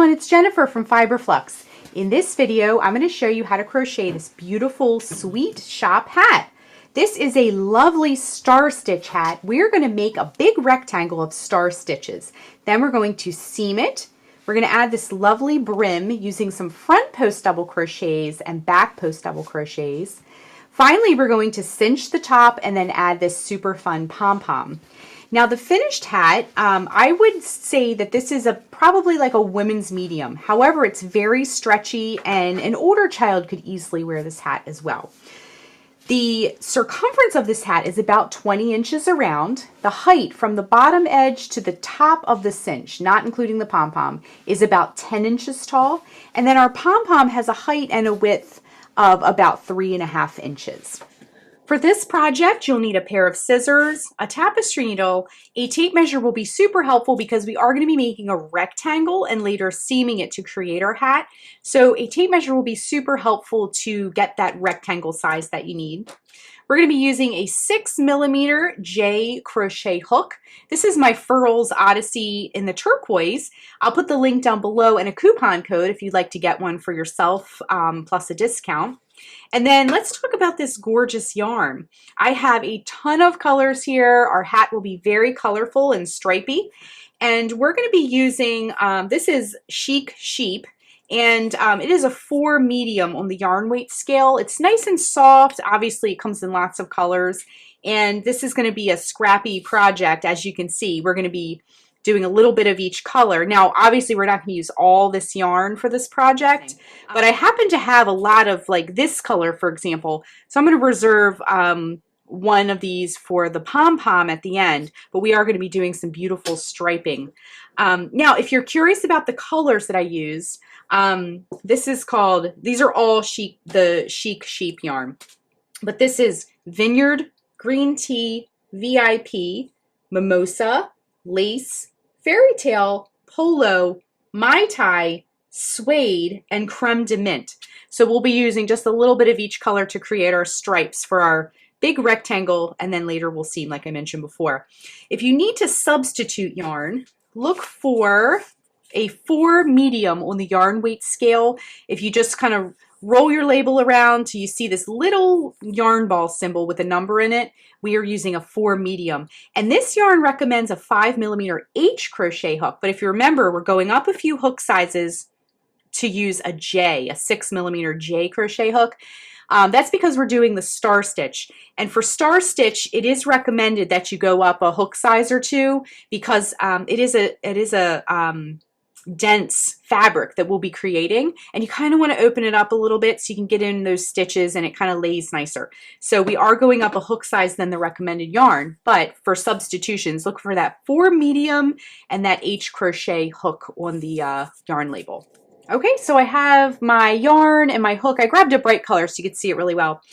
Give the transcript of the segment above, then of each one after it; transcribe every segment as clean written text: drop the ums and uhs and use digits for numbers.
everyone, it's Jennifer from Flux. In this video, I'm going to show you how to crochet this beautiful sweet shop hat. This is a lovely star stitch hat. We're going to make a big rectangle of star stitches. Then we're going to seam it. We're going to add this lovely brim using some front post double crochets and back post double crochets. Finally, we're going to cinch the top and then add this super fun pom-pom. Now the finished hat, I would say that this is probably like a women's medium. However, it's very stretchy and an older child could easily wear this hat as well. The circumference of this hat is about 20 inches around. The height from the bottom edge to the top of the cinch, not including the pom-pom, is about 10 inches tall. And then our pom-pom has a height and a width of about 3.5 inches. For this project, you'll need a pair of scissors, a tapestry needle. A tape measure will be super helpful because we are going to be making a rectangle and later seaming it to create our hat. So a tape measure will be super helpful to get that rectangle size that you need. We're going to be using a 6mm J crochet hook. This is my Furls Odyssey in the turquoise. I'll put the link down below and a coupon code if you'd like to get one for yourself plus a discount. And then let's talk about this gorgeous yarn. I have a ton of colors here. Our hat will be very colorful and stripy. And we're going to be using, this is Chic Sheep. And it is a 4 medium on the yarn weight scale. It's nice and soft. Obviously, it comes in lots of colors. And this is going to be a scrappy project. As you can see, we're going to be doing a little bit of each color. Now, obviously, we're not going to use all this yarn for this project, but I happen to have a lot of like this color, for example. So I'm going to reserve one of these for the pom-pom at the end, but we are going to be doing some beautiful striping. Now, if you're curious about the colors that I use, these are all the Chic Sheep yarn, but this is Vineyard, Green Tea, VIP, Mimosa, Lace, Fairy Tale, Polo, Mai Tai, Suede, and Creme de Mint. So we'll be using just a little bit of each color to create our stripes for our big rectangle, and then later we'll seam like I mentioned before. If you need to substitute yarn, look for a 4 medium on the yarn weight scale. If you just kind of roll your label around till you see this little yarn ball symbol with a number in it, we are using a 4 medium. And this yarn recommends a 5mm H crochet hook, but if you remember, we're going up a few hook sizes to use a J, a 6mm J crochet hook. That's because we're doing the star stitch. And for star stitch, it is recommended that you go up a hook size or two because it is a dense fabric that we'll be creating, and you kind of want to open it up a little bit so you can get in those stitches and it kind of lays nicer. So we are going up a hook size than the recommended yarn, but for substitutions, look for that 4 medium and that H crochet hook on the yarn label. Okay, so I have my yarn and my hook. I grabbed a bright color so you could see it really well.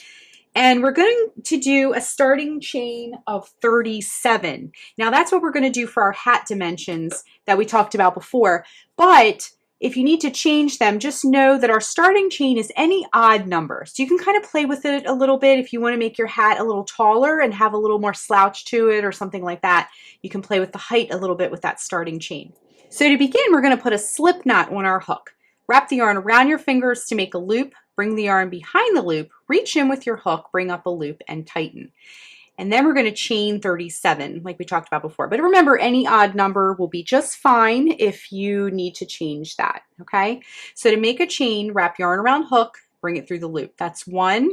And we're going to do a starting chain of 37. Now that's what we're going to do for our hat dimensions that we talked about before. But if you need to change them, just know that our starting chain is any odd number. So you can kind of play with it a little bit. If you want to make your hat a little taller and have a little more slouch to it or something like that, you can play with the height a little bit with that starting chain. So to begin, we're going to put a slip knot on our hook. Wrap the yarn around your fingers to make a loop. Bring the yarn behind the loop, reach in with your hook, bring up a loop, and tighten. And then we're going to chain 37, like we talked about before. But remember, any odd number will be just fine if you need to change that, okay? So to make a chain, wrap yarn around hook, bring it through the loop. That's 1,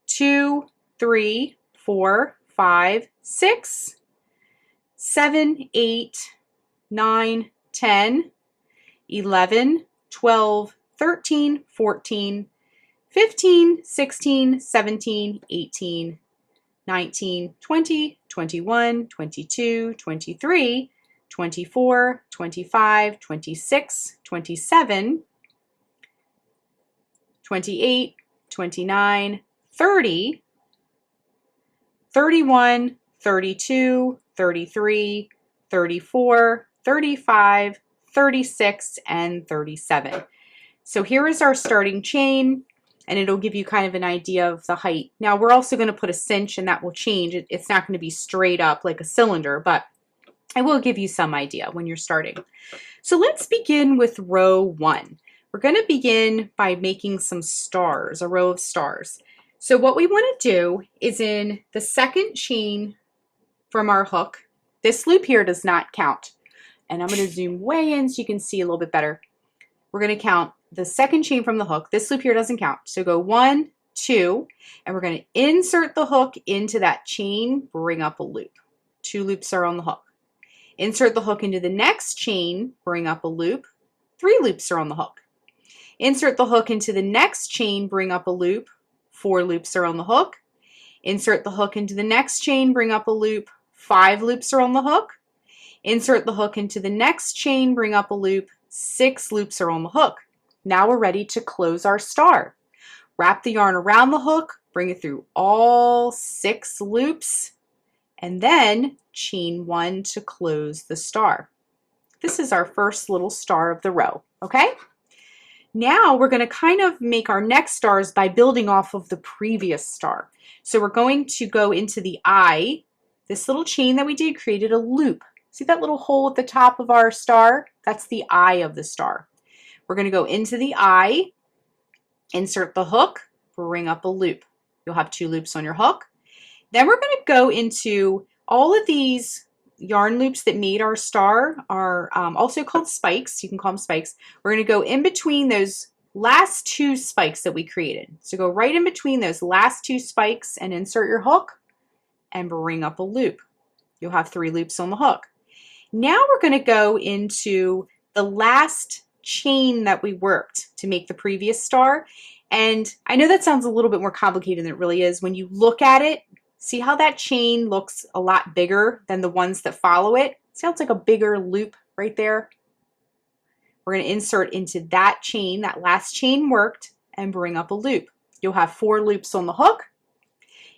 2, 3, 4, 5, 6, 7, 8, 9, 10, 11, 12, 13, 14, 15, 16, 17, 18, 19, 20, 21, 22, 23, 24, 25, 26, 27, 28, 29, 30, 31, 32, 33, 34, 35, 36, and 37. So here is our starting chain, and it'll give you kind of an idea of the height. Now we're also going to put a cinch, and that will change. It's not going to be straight up like a cylinder, but I will give you some idea when you're starting. So let's begin with row 1. We're going to begin by making some stars, a row of stars. So what we want to do is in the second chain from our hook, this loop here does not count. And I'm going to zoom way in so you can see a little bit better. We're going to count the second chain from the hook. This loop here doesn't count. So go 1, 2, and we're going to insert the hook into that chain, bring up a loop. 2 loops are on the hook. Insert the hook into the next chain, bring up a loop. 3 loops are on the hook. Insert the hook into the next chain, bring up a loop. 4 loops are on the hook. Insert the hook into the next chain, bring up a loop. 5 loops are on the hook. Insert the hook into the next chain, bring up a loop. 6 loops are on the hook. Now we're ready to close our star. Wrap the yarn around the hook, bring it through all 6 loops, and then chain 1 to close the star. This is our first little star of the row, okay? Now we're going to kind of make our next stars by building off of the previous star. So we're going to go into the eye. This little chain that we did created a loop. See that little hole at the top of our star? That's the eye of the star. We're going to go into the eye, insert the hook, bring up a loop. You'll have 2 loops on your hook. Then we're going to go into all of these yarn loops that made our star are also called spikes. You can call them spikes. We're going to go in between those last 2 spikes that we created. So go right in between those last 2 spikes and insert your hook and bring up a loop. You'll have 3 loops on the hook. Now we're going to go into the last chain that we worked to make the previous star. And I know that sounds a little bit more complicated than it really is. When you look at it, see how that chain looks a lot bigger than the ones that follow it? Sounds like a bigger loop right there. We're going to insert into that chain, that last chain worked, and bring up a loop. You'll have 4 loops on the hook.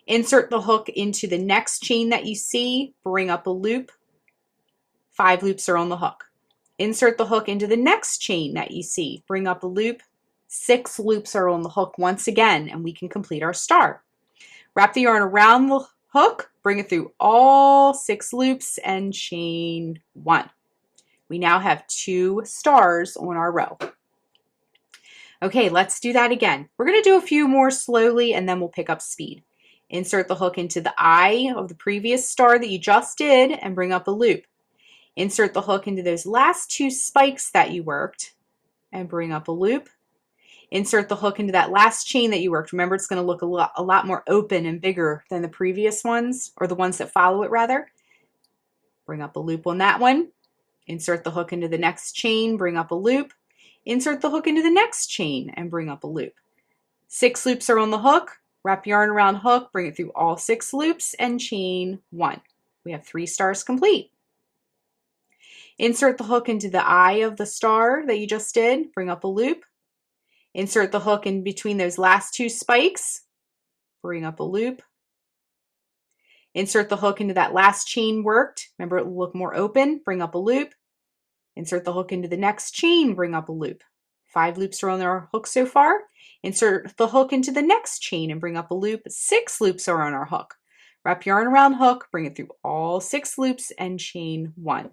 Insert the hook into the next chain that you see, bring up a loop. 5 loops are on the hook. Insert the hook into the next chain that you see, bring up a loop. 6 loops are on the hook once again, and we can complete our star. Wrap the yarn around the hook, bring it through all 6 loops, and chain 1. We now have 2 stars on our row. Okay, let's do that again. We're going to do a few more slowly, and then we'll pick up speed. Insert the hook into the eye of the previous star that you just did, and bring up a loop. Insert the hook into those last 2 spikes that you worked and bring up a loop. Insert the hook into that last chain that you worked. Remember, it's going to look a lot more open and bigger than the previous ones, or the ones that follow it rather. Bring up a loop on that one. Insert the hook into the next chain, bring up a loop. Insert the hook into the next chain and bring up a loop. 6 loops are on the hook. Wrap yarn around hook, bring it through all 6 loops and chain 1. We have 3 stars complete. Insert the hook into the eye of the star that you just did, bring up a loop. Insert the hook in between those last 2 spikes, bring up a loop. Insert the hook into that last chain worked. Remember, it will look more open, bring up a loop. Insert the hook into the next chain, bring up a loop. 5 loops are on our hook so far. Insert the hook into the next chain and bring up a loop. 6 loops are on our hook. Wrap yarn around hook, bring it through all 6 loops and chain 1.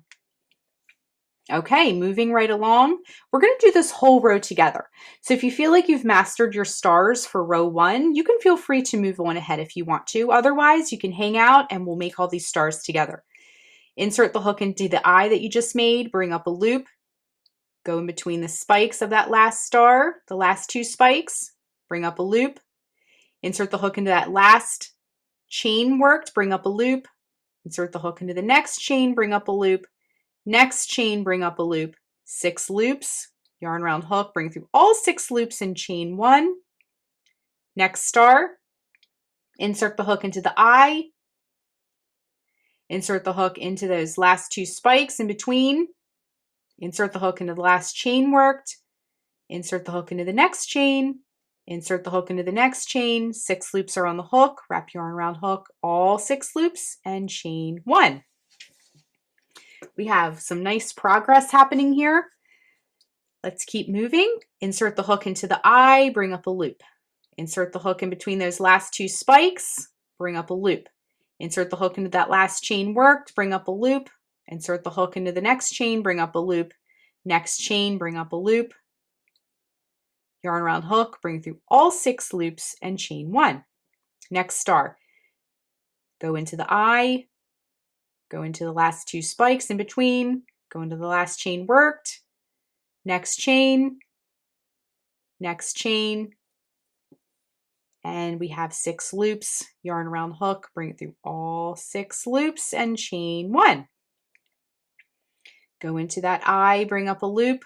Okay, moving right along, we're going to do this whole row together. So if you feel like you've mastered your stars for row 1, you can feel free to move on ahead if you want to. Otherwise, you can hang out and we'll make all these stars together. Insert the hook into the eye that you just made, bring up a loop. Go in between the spikes of that last star, the last 2 spikes, bring up a loop. Insert the hook into that last chain worked, bring up a loop. Insert the hook into the next chain, bring up a loop. Next chain, bring up a loop. 6 loops, yarn around hook, bring through all 6 loops and chain 1. Next star, insert the hook into the eye. Insert the hook into those last 2 spikes in between. Insert the hook into the last chain worked. Insert the hook into the next chain. Insert the hook into the next chain. 6 loops are on the hook. Wrap yarn around hook, all 6 loops and chain 1. We have some nice progress happening here. Let's keep moving. Insert the hook into the eye, bring up a loop. Insert the hook in between those last 2 spikes, bring up a loop. Insert the hook into that last chain worked, bring up a loop. insert the hook into the next chain, bring up a loop, next chain, bring up a loop, yarn around hook, bring through all 6 loops and chain 1. Next star, go into the eye, go into the last 2 spikes in between, go into the last chain worked, next chain, and we have 6 loops, yarn around hook, bring it through all 6 loops and chain 1. Go into that eye, bring up a loop,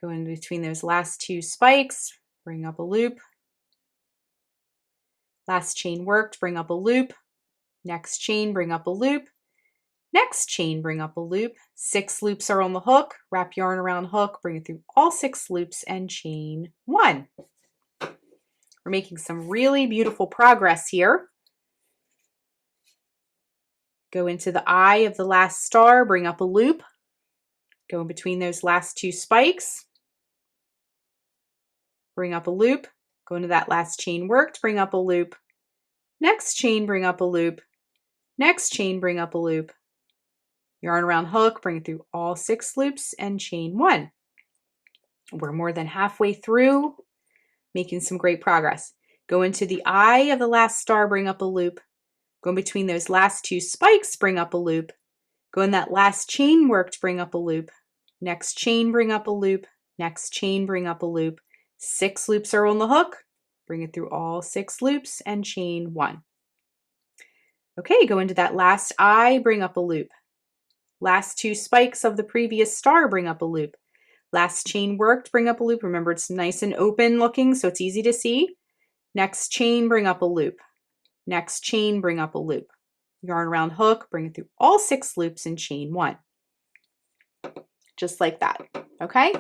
go in between those last 2 spikes, bring up a loop, last chain worked, bring up a loop, next chain, bring up a loop, next chain, bring up a loop, 6 loops are on the hook, wrap yarn around hook, bring it through all 6 loops and chain 1. We're making some really beautiful progress here. Go into the eye of the last star, bring up a loop, go in between those last 2 spikes, bring up a loop, go into that last chain worked, bring up a loop, next chain, bring up a loop, next chain, bring up a loop, yarn around hook, bring it through all 6 loops and chain 1. We're more than halfway through, making some great progress. Go into the eye of the last star, bring up a loop, go in between those last 2 spikes, bring up a loop, go in that last chain worked, bring up a loop, next chain, bring up a loop, next chain, bring up a loop, 6 loops are on the hook, bring it through all 6 loops and chain 1. Okay, go into that last eye, bring up a loop, last 2 spikes of the previous star, bring up a loop, last chain worked, bring up a loop. Remember, it's nice and open looking, so it's easy to see. Next chain, bring up a loop, next chain, bring up a loop, yarn around hook, bring it through all 6 loops and chain 1. Just like that, okay?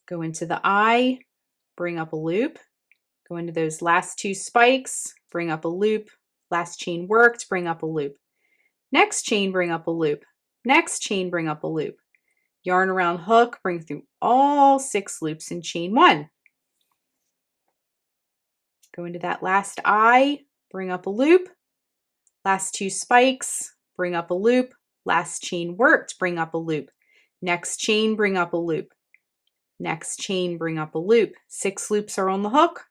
Go into the eye, bring up a loop, go into those last 2 spikes, bring up a loop, last chain worked, bring up a loop, next chain, bring up a loop, next chain, bring up a loop, yarn around hook, bring through all 6 loops and chain 1. Go into that last eye, bring up a loop, last 2 spikes, bring up a loop, last chain worked, bring up a loop, next chain, bring up a loop, next chain, bring up a loop, 6 loops are on the hook,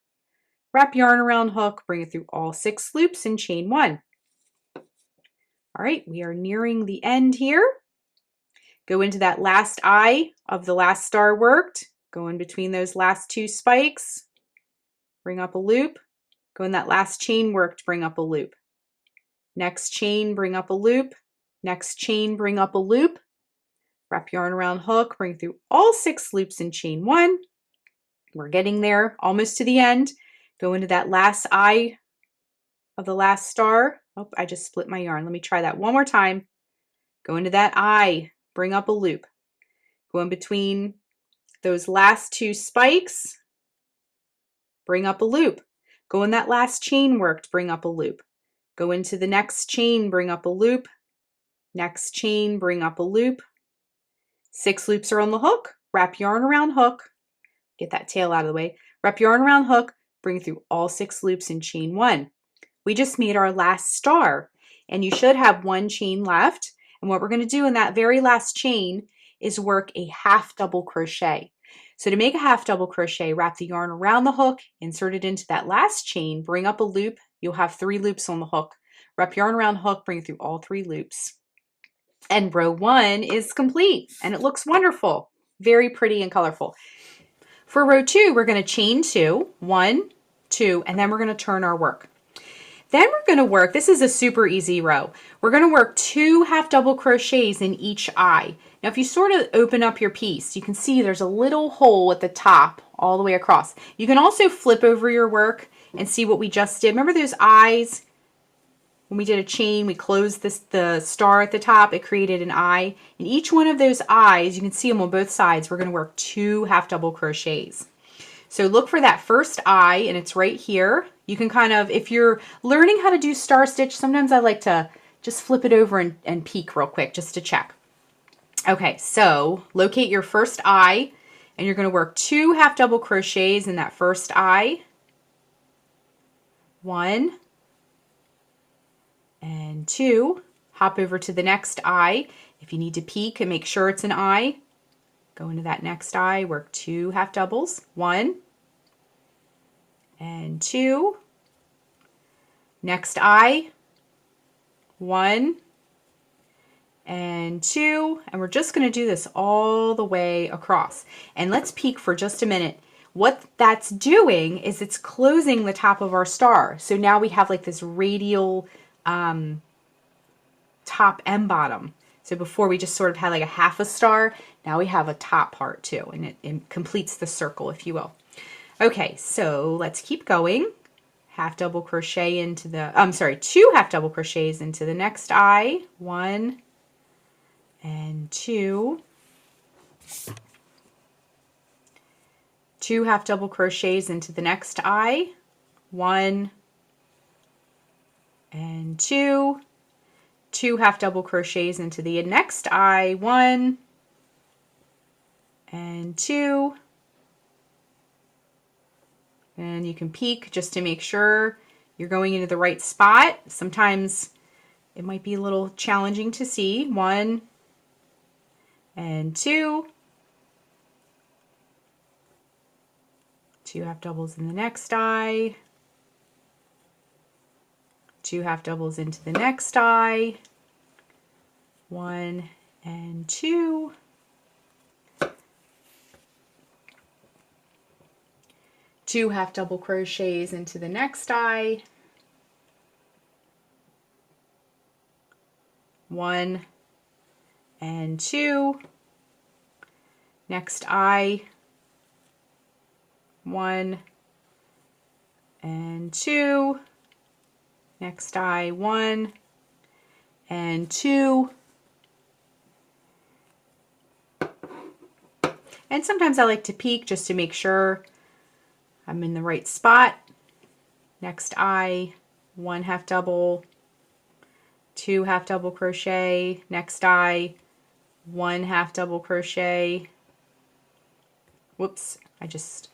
wrap yarn around hook, bring it through all 6 loops and chain 1. All right, we are nearing the end here. Go into that last eye of the last star worked, go in between those last 2 spikes, bring up a loop, go in that last chain worked, bring up a loop, next chain, bring up a loop, next chain, bring up a loop, wrap yarn around hook, bring through all 6 loops and chain 1. We're getting there, almost to the end. Go into that last eye of the last star. Oh, I just split my yarn. Let me try that one more time. Go into that eye, bring up a loop, go in between those last 2 spikes, bring up a loop, go in that last chain worked, bring up a loop, go into the next chain, bring up a loop, next chain, bring up a loop, 6 loops are on the hook, wrap yarn around hook, get that tail out of the way, wrap yarn around hook, bring through all 6 loops and chain 1. We just made our last star, and you should have 1 chain left. And what we're going to do in that very last chain is work a half double crochet. So to make a half double crochet, wrap the yarn around the hook, insert it into that last chain, bring up a loop. You'll have 3 loops on the hook. Wrap yarn around hook, bring it through all 3 loops. And row 1 is complete, and it looks wonderful. Very pretty and colorful. For row 2, we're going to chain 2, 1, 2, and then we're going to turn our work. Then we're going to work, this is a super easy row. We're going to work 2 half double crochets in each eye. Now if you sort of open up your piece, you can see there's a little hole at the top all the way across. You can also flip over your work and see what we just did. Remember those eyes? When we did a chain, we closed the star at the top, it created an eye. In each one of those eyes, you can see them on both sides, we're going to work 2 half double crochets. So look for that first eye, and it's right here. You can kind of, if you're learning how to do star stitch, sometimes I like to just flip it over and peek real quick just to check. Okay, so locate your first eye, and you're going to work 2 half double crochets in that first eye. 1 and 2. hop over to the next eye. If you need to peek and make sure it's an eye, go into that next eye, work 2 half doubles, 1 and 2, next eye, 1 and 2, and we're just going to do this all the way across. And let's peek for just a minute. What that's doing is it's closing the top of our star. So now we have like this radial top and bottom. So before we just sort of had like a half a star, now we have a top part too, and it completes the circle, if you will. Okay, so let's keep going. Half double crochet into the, 2 half double crochets into the next eye, 1 and 2. 2 half double crochets into the next eye, 1 and 2. 2 half double crochets into the next eye, 1 and 2. And you can peek just to make sure you're going into the right spot. Sometimes it might be a little challenging to see. 1 and 2. 2 half doubles in the next eye. 2 half doubles into the next eye. 1 and 2. 2 half double crochets into the next eye, 1 and 2, next eye, 1 and 2, next eye, 1 and 2. And sometimes I like to peek just to make sure I'm in the right spot. Next eye, 1 half double, 2 half double crochet, next eye, 1 half double crochet. Whoops, I just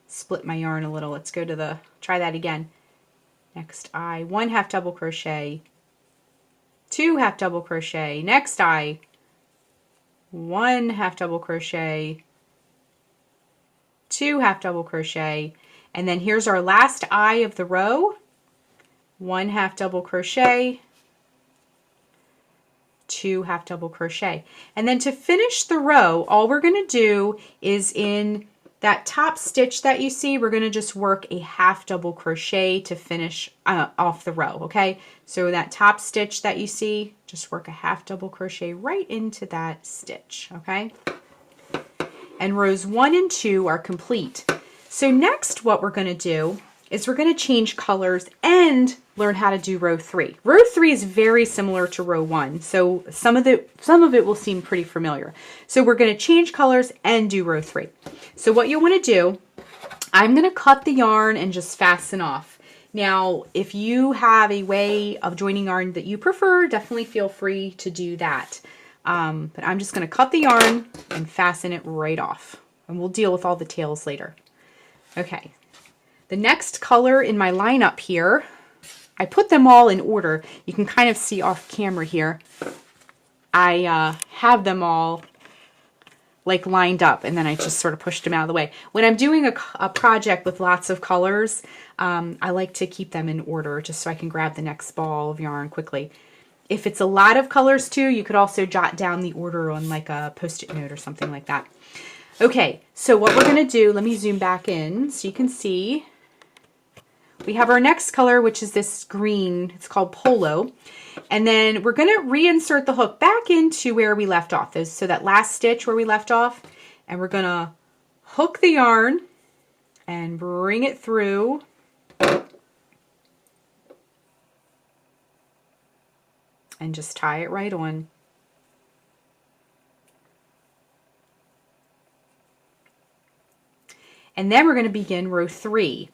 split my yarn a little. Let's go to the, try that again. Next eye, 1 half double crochet, 2 half double crochet, next eye, 1 half double crochet, 2 half double crochet, and then here's our last eye of the row, 1 half double crochet, 2 half double crochet. And then to finish the row, all we're going to do is in that top stitch that you see, we're going to just work a half double crochet to finish off the row, okay? So that top stitch that you see, just work a half double crochet right into that stitch, okay? And rows 1 and 2 are complete. So next what we're going to do is we're going to change colors and learn how to do row 3. Row 3 is very similar to row 1, so some of it will seem pretty familiar. So we're going to change colors and do row 3. So what you'll want to do, I'm going to cut the yarn and just fasten off. Now, if you have a way of joining yarn that you prefer, definitely feel free to do that. But I'm just going to cut the yarn and fasten it right off. And we'll deal with all the tails later. Okay. The next color in my lineup here, I put them all in order. You can kind of see off camera here. I have them all like lined up, and then I just sort of pushed them out of the way. When I'm doing a project with lots of colors, I like to keep them in order just so I can grab the next ball of yarn quickly. If it's a lot of colors too, you could also jot down the order on like a post-it note or something like that. Okay, so what we're going to do, let me zoom back in so you can see. We have our next color, which is this green. It's called Polo. And then we're going to reinsert the hook back into where we left off. So that last stitch where we left off. And we're going to hook the yarn and bring it through. And just tie it right on. And then we're going to begin row 3.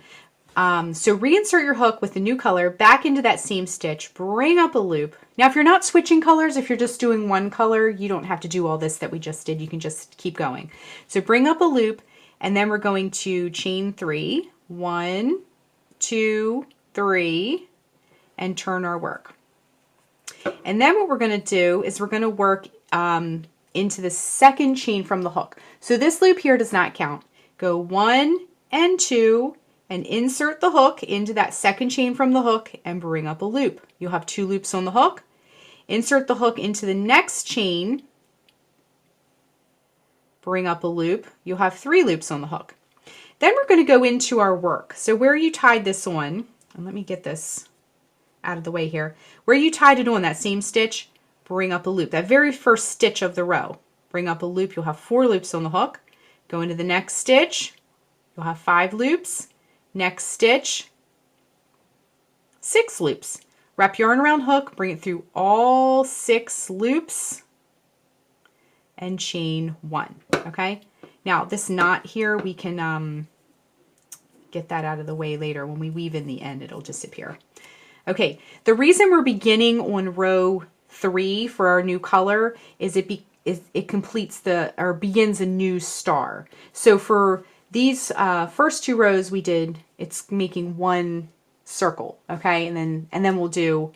So reinsert your hook with the new color back into that same stitch, bring up a loop. Now if you're not switching colors, if you're just doing one color, you don't have to do all this that we just did. You can just keep going. So bring up a loop, and then we're going to chain 3, 1, 2, 3, and turn our work. And then what we're going to do is we're going to work into the second chain from the hook. So this loop here does not count. Go 1 and 2 and insert the hook into that second chain from the hook and bring up a loop. You'll have 2 loops on the hook. Insert the hook into the next chain, bring up a loop. You'll have 3 loops on the hook. Then we're going to go into our work. So where you tied this on, and let me get this out of the way here. Where you tied it on, that same stitch, bring up a loop. That very first stitch of the row, bring up a loop. You'll have 4 loops on the hook. Go into the next stitch. You'll have 5 loops. Next stitch, 6 loops. Wrap yarn around hook, bring it through all 6 loops, and chain 1. Okay? Now this knot here, we can get that out of the way later. When we weave in the end, it'll disappear. Okay, the reason we're beginning on row 3 for our new color is it completes or begins a new star. So for these first 2 rows we did, it's making 1 circle, okay? And then we'll do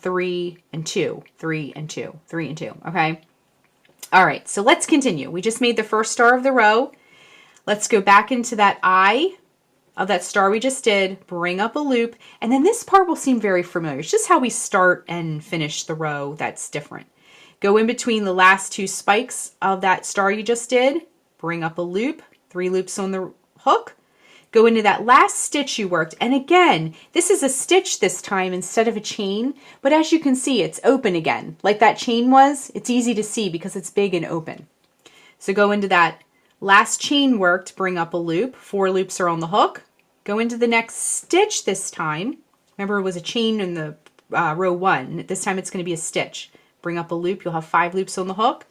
3 and 2, 3 and 2, 3 and 2, okay? All right, so let's continue. We just made the first star of the row. Let's go back into that eye of that star we just did, bring up a loop, and then this part will seem very familiar. It's just how we start and finish the row that's different. Go in between the last 2 spikes of that star you just did, bring up a loop, 3 loops on the hook, go into that last stitch you worked, and again, this is a stitch this time instead of a chain, but as you can see, it's open again. Like that chain was, it's easy to see because it's big and open. So go into that last chain worked, bring up a loop, 4 loops are on the hook, go into the next stitch this time. Remember, it was a chain in the row 1. This time it's going to be a stitch. Bring up a loop, you'll have 5 loops on the hook.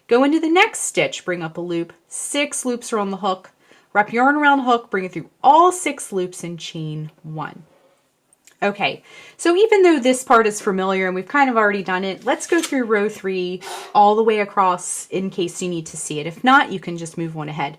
Go into the next stitch, bring up a loop, 6 loops are on the hook. Wrap yarn around the hook, bring it through all 6 loops and chain 1. Okay, so even though this part is familiar and we've kind of already done it, let's go through row 3 all the way across in case you need to see it. If not, you can just move on ahead.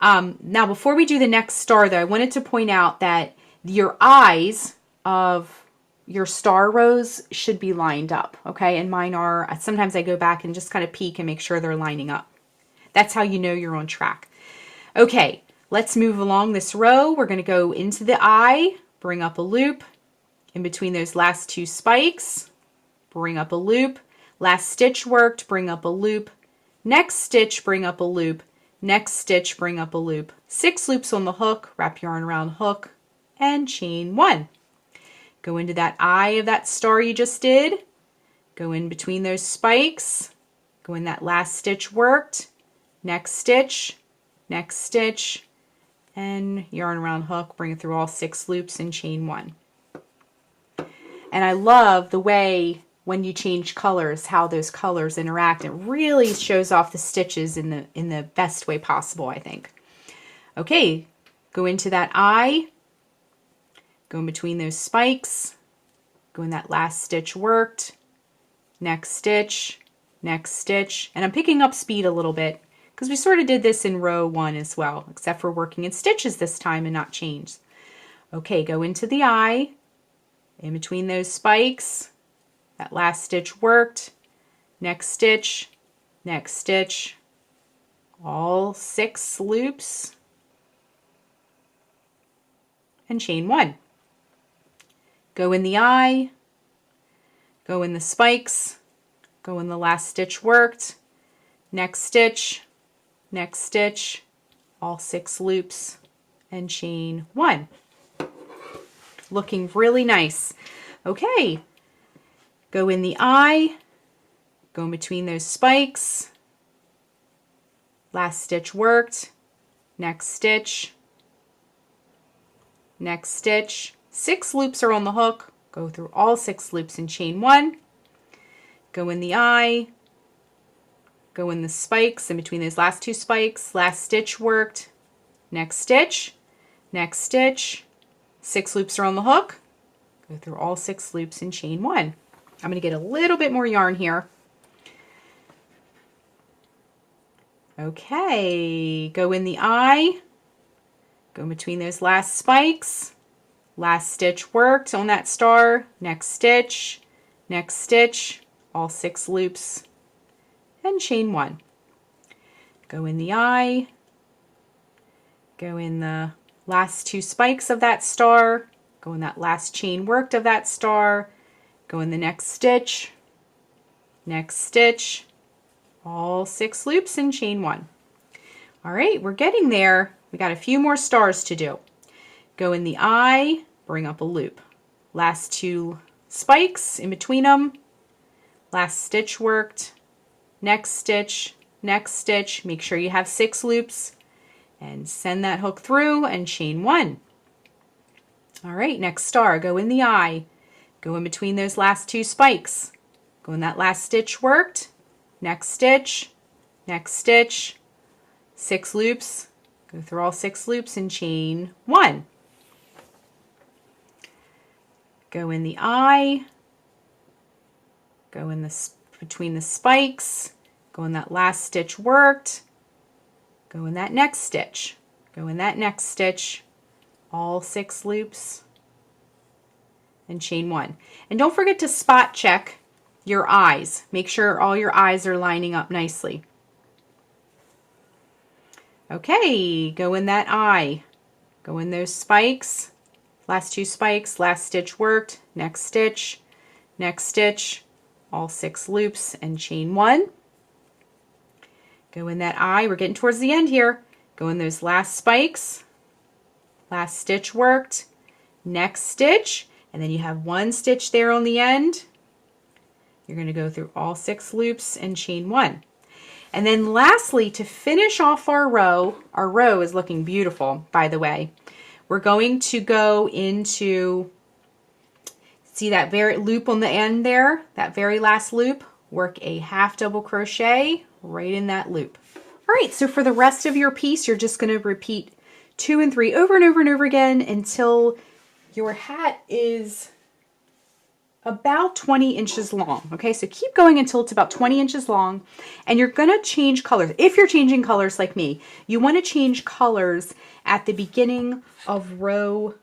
Now, before we do the next star, though, I wanted to point out that your eyes of your star rows should be lined up, okay? And mine are. Sometimes I go back and just kind of peek and make sure they're lining up. That's how you know you're on track. Okay, let's move along this row. We're going to go into the eye, bring up a loop. In between those last 2 spikes, bring up a loop. Last stitch worked, bring up a loop. Next stitch, bring up a loop. Next stitch, bring up a loop. 6 loops on the hook, wrap yarn around hook, and chain 1. Go into that eye of that star you just did. Go in between those spikes. Go in that last stitch worked. Next stitch, and yarn around hook, bring it through all 6 loops and chain 1. And I love the way when you change colors, how those colors interact. It really shows off the stitches in the best way possible, I think. Okay, go into that eye, go in between those spikes, go in that last stitch worked, next stitch, and I'm picking up speed a little bit because we sort of did this in row 1 as well, except for working in stitches this time and not chains. Okay, go into the eye, in between those spikes, that last stitch worked, next stitch, all 6 loops, and chain 1. Go in the eye, go in the spikes, go in the last stitch worked, next stitch, all 6 loops, and chain 1. Looking really nice. Okay, go in the eye, go in between those spikes, last stitch worked, next stitch, 6 loops are on the hook, go through all 6 loops and chain 1, go in the eye, go in the spikes, in between those last 2 spikes, last stitch worked, next stitch, 6 loops are on the hook, go through all 6 loops and chain 1. I'm going to get a little bit more yarn here. Okay, go in the eye, go in between those last spikes, last stitch worked on that star, next stitch, next stitch, all 6 loops, and chain 1. Go in the eye, go in the last 2 spikes of that star, go in that last chain worked of that star, go in the next stitch, all 6 loops and chain 1. All right, we're getting there. We got a few more stars to do. Go in the eye, bring up a loop. Last 2 spikes in between them, last stitch worked, next stitch, make sure you have 6 loops, and send that hook through and chain 1. All right, next star, go in the eye, go in between those last 2 spikes, go in that last stitch worked, next stitch, 6 loops, go through all 6 loops and chain 1. Go in the eye, go in the between the spikes, go in that last stitch worked, go in that next stitch, all 6 loops and chain 1. And don't forget to spot check your eyes. Make sure all your eyes are lining up nicely. Okay, go in that eye, go in those spikes, last 2 spikes, last stitch worked, next stitch, all 6 loops and chain 1. Go in that eye, we're getting towards the end here. Go in those last spikes, last stitch worked, next stitch, and then you have 1 stitch there on the end. You're going to go through all 6 loops and chain 1. And then lastly, to finish off our row is looking beautiful, by the way. We're going to go into, see that very loop on the end there, that very last loop, work a half double crochet right in that loop. All right, so for the rest of your piece, you're just going to repeat 2 and 3 over and over and over again until your hat is about 20 inches long. Okay, so keep going until it's about 20 inches long, and you're going to change colors. If you're changing colors like me, you want to change colors at the beginning of row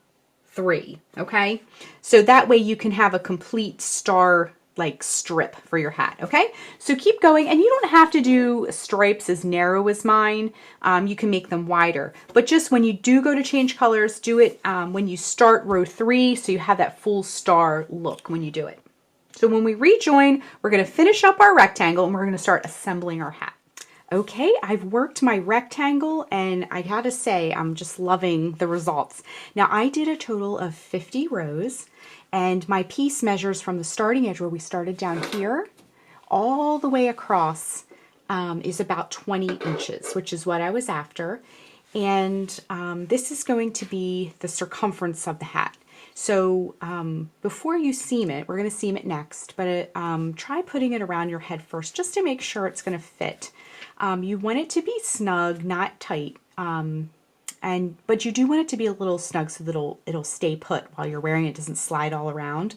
3. Okay, so that way you can have a complete star like strip for your hat. Okay, so keep going, and you don't have to do stripes as narrow as mine. You can make them wider, but just when you do go to change colors, do it when you start row 3, so you have that full star look when you do it. So when we rejoin, we're going to finish up our rectangle and we're going to start assembling our hat. Okay, I've worked my rectangle and I gotta say I'm just loving the results. Now I did a total of 50 rows, and my piece measures from the starting edge where we started down here all the way across is about 20 inches, which is what I was after. And this is going to be the circumference of the hat. So before you seam it, we're going to seam it next, but try putting it around your head first just to make sure it's going to fit. You want it to be snug, not tight, but you do want it to be a little snug so that it'll stay put while you're wearing it. It doesn't slide all around.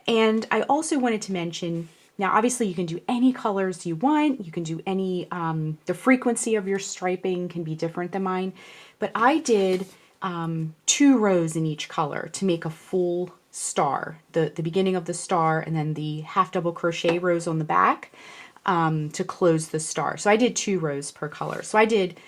And I also wanted to mention, now obviously you can do any colors you want. You can do any, the frequency of your striping can be different than mine, but I did 2 rows in each color to make a full star, the beginning of the star and then the half double crochet rows on the back to close the star. So I did 2 rows per color. So I did,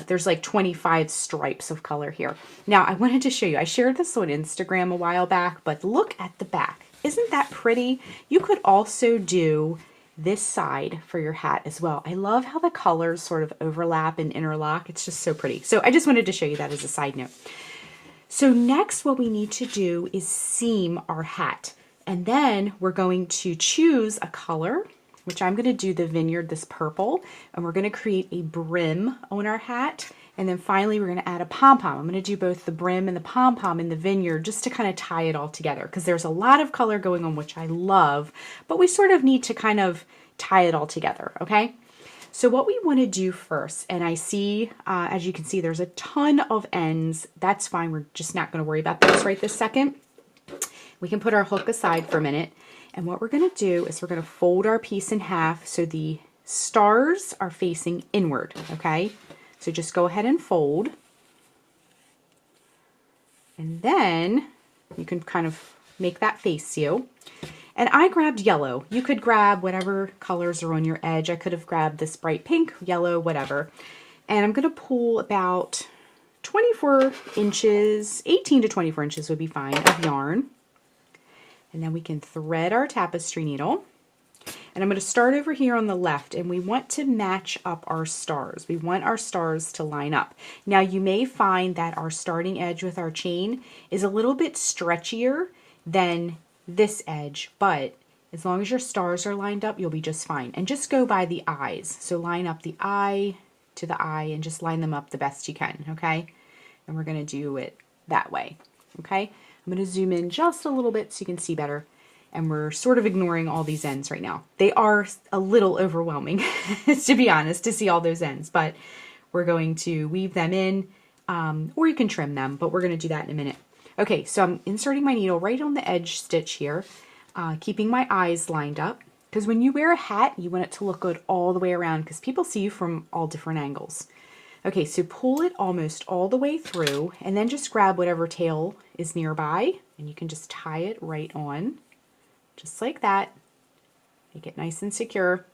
there's like 25 stripes of color here. Now I wanted to show you, I shared this on Instagram a while back, but look at the back. Isn't that pretty? You could also do this side for your hat as well. I love how the colors sort of overlap and interlock. It's just so pretty. So I just wanted to show you that as a side note. So next what we need to do is seam our hat. And then we're going to choose a color, which I'm going to do the vineyard, this purple, and we're going to create a brim on our hat. And then finally, we're going to add a pom-pom. I'm going to do both the brim and the pom-pom in the vineyard just to kind of tie it all together, because there's a lot of color going on, which I love, but we sort of need to kind of tie it all together, okay? So what we want to do first, and I see, as you can see, there's a ton of ends. That's fine. We're just not going to worry about those right this second. We can put our hook aside for a minute. And what we're going to do is we're going to fold our piece in half so the stars are facing inward, okay? So just go ahead and fold. And then you can kind of make that face you. And I grabbed yellow. You could grab whatever colors are on your edge. I could have grabbed this bright pink, yellow, whatever. And I'm going to pull about 24 inches, 18 to 24 inches would be fine, of yarn. And then we can thread our tapestry needle. And I'm going to start over here on the left, and we want to match up our stars. We want our stars to line up. Now you may find that our starting edge with our chain is a little bit stretchier than this edge, but as long as your stars are lined up, you'll be just fine. And just go by the eyes. So line up the eye to the eye and just line them up the best you can, okay? And we're going to do it that way, okay? I'm going to zoom in just a little bit so you can see better. And we're sort of ignoring all these ends right now. They are a little overwhelming, to be honest, to see all those ends, but we're going to weave them in, or you can trim them, but we're going to do that in a minute. Okay, so I'm inserting my needle right on the edge stitch here, keeping my eyes lined up, because when you wear a hat, you want it to look good all the way around, because people see you from all different angles. Okay, so pull it almost all the way through, and then just grab whatever tail is nearby, and you can just tie it right on. Just like that. Make it nice and secure.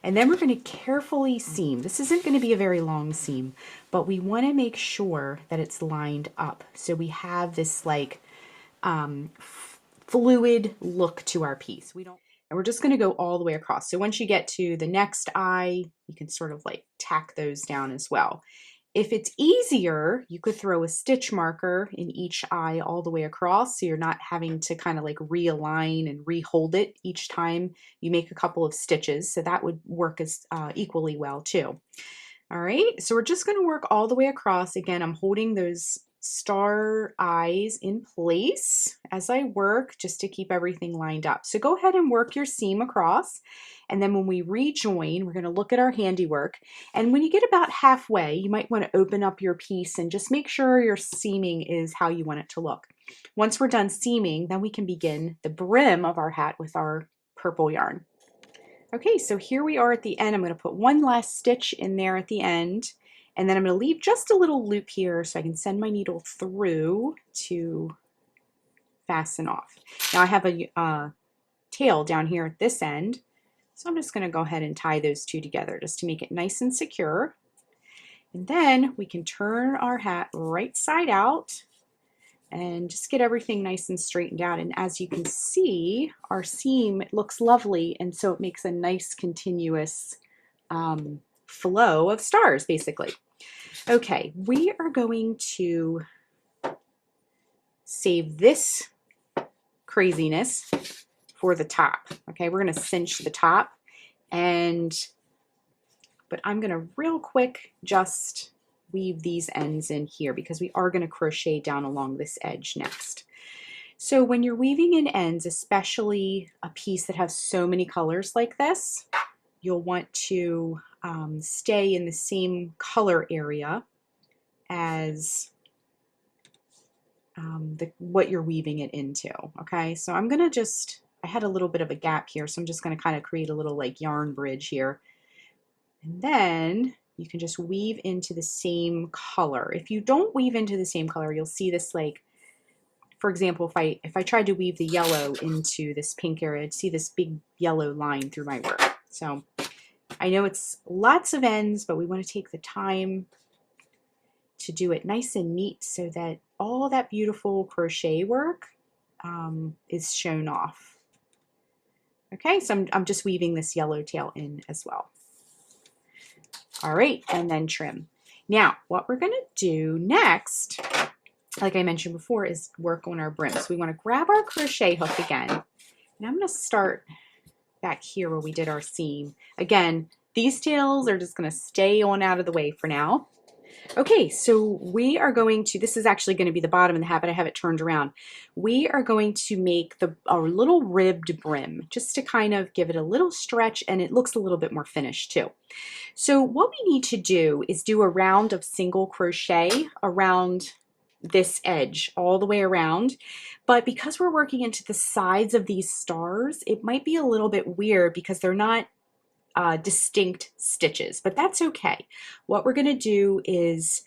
And then we're going to carefully seam. This isn't going to be a very long seam, but we want to make sure that it's lined up. So we have this like fluid look to our piece. And we're just going to go all the way across. So once you get to the next eye, you can sort of like tack those down as well. If it's easier, you could throw a stitch marker in each eye all the way across, so you're not having to kind of like realign and rehold it each time you make a couple of stitches. So that would work as equally well too. All right, so we're just going to work all the way across. Again, I'm holding those star eyes in place as I work just to keep everything lined up. So go ahead and work your seam across. And then when we rejoin, we're going to look at our handiwork. And when you get about halfway, you might want to open up your piece and just make sure your seaming is how you want it to look. Once we're done seaming, then we can begin the brim of our hat with our purple yarn. Okay, so here we are at the end. I'm going to put one last stitch in there at the end. And then I'm going to leave just a little loop here so I can send my needle through to fasten off. Now I have a tail down here at this end. So I'm just going to go ahead and tie those two together just to make it nice and secure. And then we can turn our hat right side out and just get everything nice and straightened out. And as you can see, our seam looks lovely, and so it makes a nice continuous flow of stars, basically. Okay, we are going to save this craziness for the top. Okay, we're going to cinch the top, but I'm going to real quick just weave these ends in here because we are going to crochet down along this edge next. So when you're weaving in ends, especially a piece that has so many colors like this, you'll want to stay in the same color area as what you're weaving it into. Okay, so I'm gonna I had a little bit of a gap here, so I'm just gonna kind of create a little like yarn bridge here. And then you can just weave into the same color. If you don't weave into the same color, you'll see this, like, for example, if I tried to weave the yellow into this pink area, I'd see this big yellow line through my work. So I know it's lots of ends, but we want to take the time to do it nice and neat so that all that beautiful crochet work is shown off. Okay, so I'm just weaving this yellow tail in as well. All right, and then trim. Now, what we're going to do next, like I mentioned before, is work on our brim. So we want to grab our crochet hook again, and I'm going to start back here where we did our seam. Again, these tails are just going to stay on out of the way for now. Okay, so we are going to, this is actually going to be the bottom of the hat, but I have it turned around. We are going to make our little ribbed brim, just to kind of give it a little stretch, and it looks a little bit more finished too. So what we need to do is do a round of single crochet around this edge all the way around, but because we're working into the sides of these stars, it might be a little bit weird because they're not distinct stitches, but that's okay. What we're going to do is,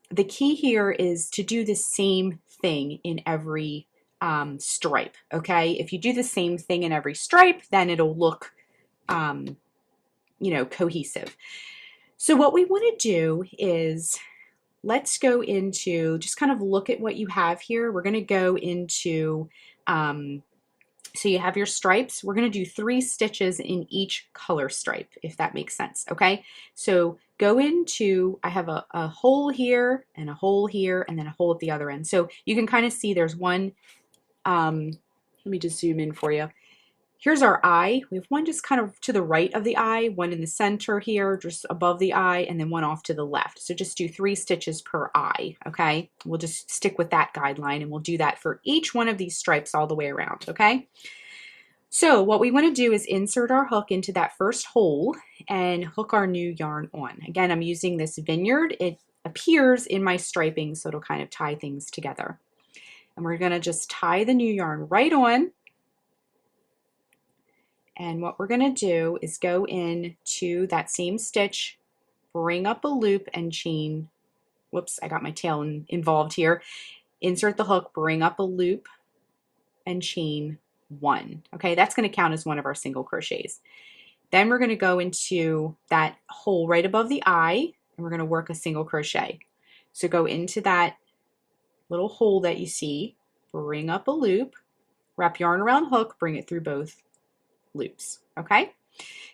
the key here is to do the same thing in every stripe, okay? If you do the same thing in every stripe, then it'll look, you know, cohesive. So what we want to do is let's go into, just kind of look at what you have here. We're going to go into, so you have your stripes. We're going to do 3 stitches in each color stripe, if that makes sense, okay? So go into, I have a hole here and a hole here and then a hole at the other end. So you can kind of see there's one, let me just zoom in for you. Here's our eye. We have one just kind of to the right of the eye, one in the center here, just above the eye, and then one off to the left. So just do 3 stitches per eye, okay? We'll just stick with that guideline, and we'll do that for each one of these stripes all the way around, okay? So what we want to do is insert our hook into that first hole and hook our new yarn on. Again, I'm using this Vineyard. It appears in my striping, so it'll kind of tie things together. And we're going to just tie the new yarn right on. And what we're going to do is go into that same stitch, bring up a loop and chain. Whoops, I got my tail involved here. Insert the hook, bring up a loop and chain 1. Okay, that's going to count as one of our single crochets. Then we're going to go into that hole right above the eye and we're going to work a single crochet. So go into that little hole that you see, bring up a loop, wrap yarn around hook, bring it through both loops, okay?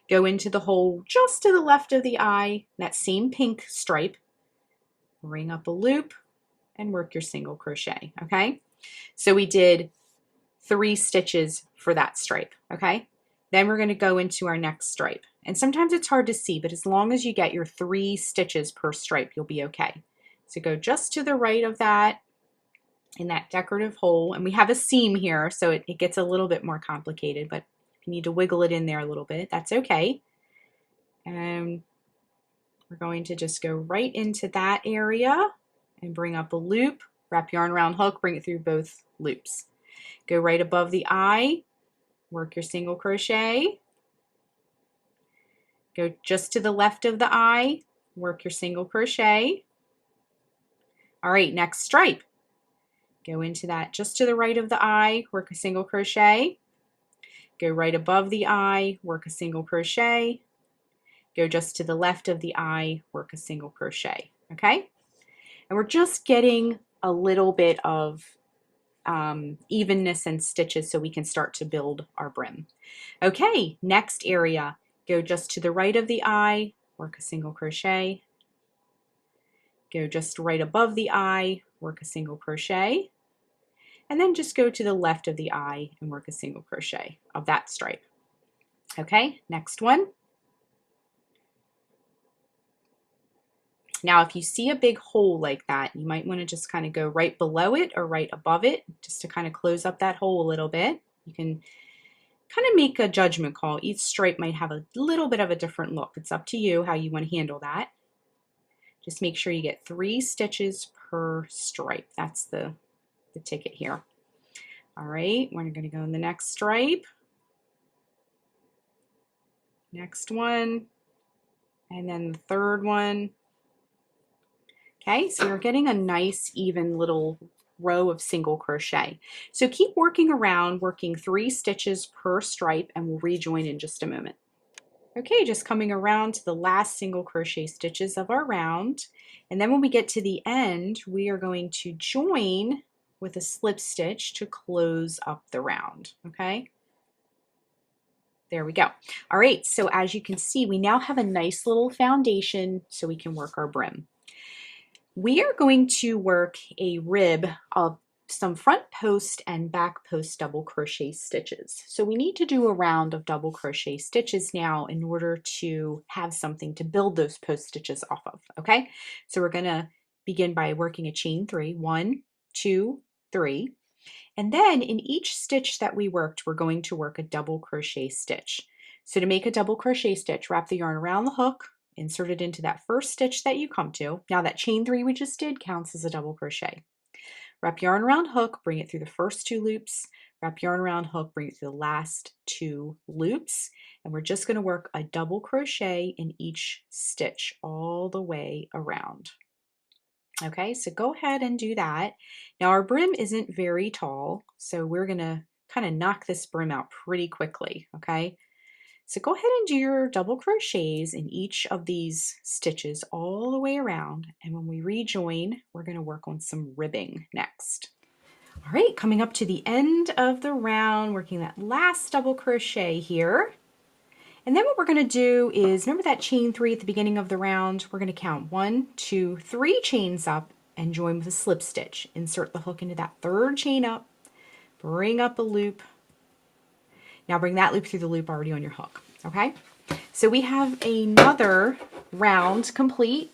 Go into the hole just to the left of the eye, that same pink stripe, bring up a loop and work your single crochet, okay? So we did 3 stitches for that stripe, okay? Then we're going to go into our next stripe. And sometimes it's hard to see, but as long as you get your 3 stitches per stripe, you'll be okay. So go just to the right of that in that decorative hole, and we have a seam here, so it gets a little bit more complicated, but you need to wiggle it in there a little bit, that's okay. And we're going to just go right into that area and bring up a loop, wrap yarn around hook, bring it through both loops. Go right above the eye, work your single crochet. Go just to the left of the eye, work your single crochet. All right, next stripe. Go into that just to the right of the eye, work a single crochet. Go right above the eye, work a single crochet. Go just to the left of the eye, work a single crochet, okay? And we're just getting a little bit of evenness and stitches so we can start to build our brim. Okay, next area, go just to the right of the eye, work a single crochet. Go just right above the eye, work a single crochet. And then just go to the left of the eye and work a single crochet of that stripe. Okay, next one. Now, if you see a big hole like that, you might want to just kind of go right below it or right above it, just to kind of close up that hole a little bit. You can kind of make a judgment call. Each stripe might have a little bit of a different look. It's up to you how you want to handle that. Just make sure you get 3 stitches per stripe. That's the ticket here. All right, we're going to go in the next stripe. Next one. And then the third one. Okay, so you're getting a nice even little row of single crochet. So keep working around, working 3 stitches per stripe, and we'll rejoin in just a moment. Okay, just coming around to the last single crochet stitches of our round. And then when we get to the end, we are going to join with a slip stitch to close up the round, okay? There we go. All right, so as you can see, we now have a nice little foundation so we can work our brim. We are going to work a rib of some front post and back post double crochet stitches. So we need to do a round of double crochet stitches now in order to have something to build those post stitches off of, okay? So we're gonna begin by working a chain 3, 1, 2, 3. And then in each stitch that we worked, we're going to work a double crochet stitch. So to make a double crochet stitch, wrap the yarn around the hook, insert it into that first stitch that you come to. Now that chain 3 we just did counts as a double crochet. Wrap yarn around hook, bring it through the first 2 loops, wrap yarn around hook, bring it through the last 2 loops, and we're just going to work a double crochet in each stitch all the way around. Okay, so go ahead and do that. Now our brim isn't very tall, so we're gonna kind of knock this brim out pretty quickly, okay? So go ahead and do your double crochets in each of these stitches all the way around, and when we rejoin, we're gonna work on some ribbing next. All right, coming up to the end of the round, working that last double crochet here. And then what we're going to do is, remember that chain 3 at the beginning of the round? We're going to count 1, 2, 3 chains up and join with a slip stitch. Insert the hook into that third chain up, bring up a loop. Now bring that loop through the loop already on your hook, okay? So we have another round complete.